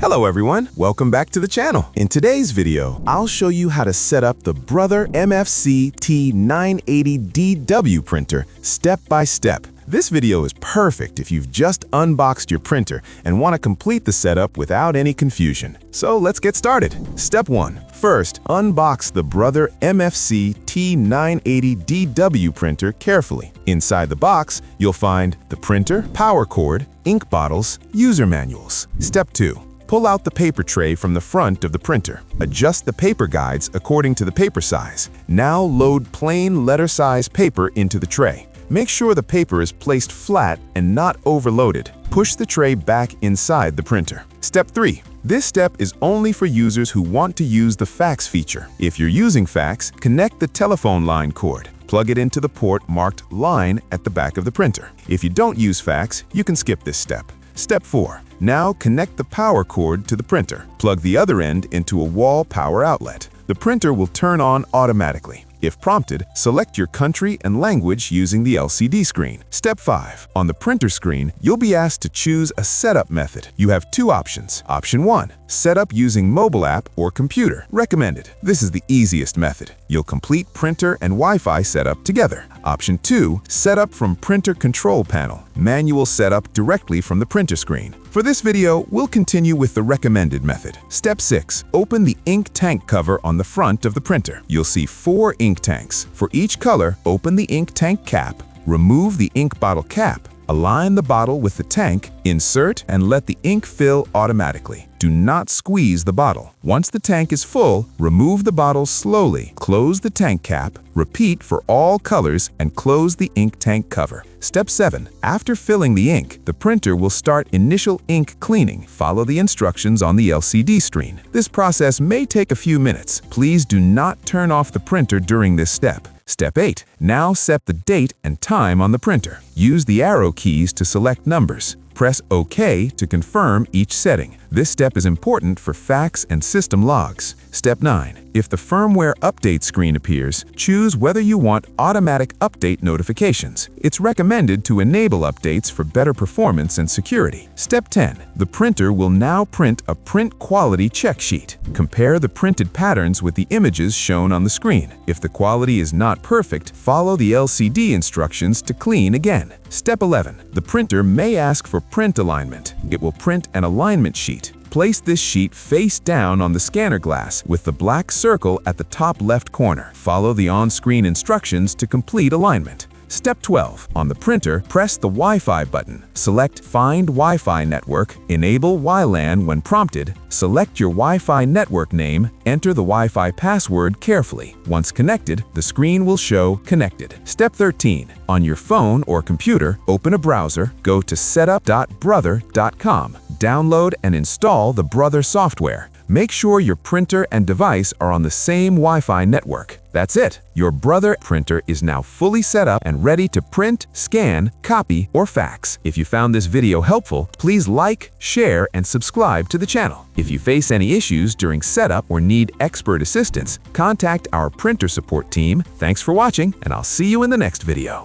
Hello everyone, welcome back to the channel. In today's video, I'll show you how to set up the Brother MFC-T980DW printer step by step. This video is perfect if you've just unboxed your printer and want to complete the setup without any confusion. So let's get started. Step 1. First, unbox the Brother MFC-T980DW printer carefully. Inside the box, you'll find the printer, power cord, ink bottles, user manuals. Step 2. Pull out the paper tray from the front of the printer. Adjust the paper guides according to the paper size. Now load plain letter-size paper into the tray. Make sure the paper is placed flat and not overloaded. Push the tray back inside the printer. Step 3. This step is only for users who want to use the fax feature. If you're using fax, connect the telephone line cord. Plug it into the port marked Line at the back of the printer. If you don't use fax, you can skip this step. Step 4. Now connect the power cord to the printer. Plug the other end into a wall power outlet. The printer will turn on automatically. If prompted, select your country and language using the LCD screen. Step 5. On the printer screen, you'll be asked to choose a setup method. You have two options. Option 1. Set up using mobile app or computer. Recommended. This is the easiest method. You'll complete printer and Wi-Fi setup together. Option 2. Set up from printer control panel. Manual setup directly from the printer screen. For this video, we'll continue with the recommended method. Step 6. Open the ink tank cover on the front of the printer. You'll see 4 ink tanks. For each color, open the ink tank cap, remove the ink bottle cap, align the bottle with the tank, insert, and let the ink fill automatically. Do not squeeze the bottle. Once the tank is full, remove the bottle slowly. Close the tank cap, repeat for all colors, and close the ink tank cover. Step 7. After filling the ink, the printer will start initial ink cleaning. Follow the instructions on the LCD screen. This process may take a few minutes. Please do not turn off the printer during this step. Step 8. Now set the date and time on the printer. Use the arrow keys to select numbers. Press OK to confirm each setting. This step is important for fax and system logs. Step 9. If the firmware update screen appears, choose whether you want automatic update notifications. It's recommended to enable updates for better performance and security. Step 10. The printer will now print a print quality check sheet. Compare the printed patterns with the images shown on the screen. If the quality is not perfect, follow the LCD instructions to clean again. Step 11. The printer may ask for print alignment. It will print an alignment sheet. Place this sheet face down on the scanner glass with the black circle at the top left corner. Follow the on-screen instructions to complete alignment. Step 12. On the printer, press the Wi-Fi button. Select Find Wi-Fi Network, enable WLAN when prompted, select your Wi-Fi network name, enter the Wi-Fi password carefully. Once connected, the screen will show Connected. Step 13. On your phone or computer, open a browser, go to setup.brother.com. Download and install the Brother software. Make sure your printer and device are on the same Wi-Fi network. That's it. Your Brother printer is now fully set up and ready to print, scan, copy, or fax. If you found this video helpful, please like, share, and subscribe to the channel. If you face any issues during setup or need expert assistance, contact our printer support team. Thanks for watching, and I'll see you in the next video.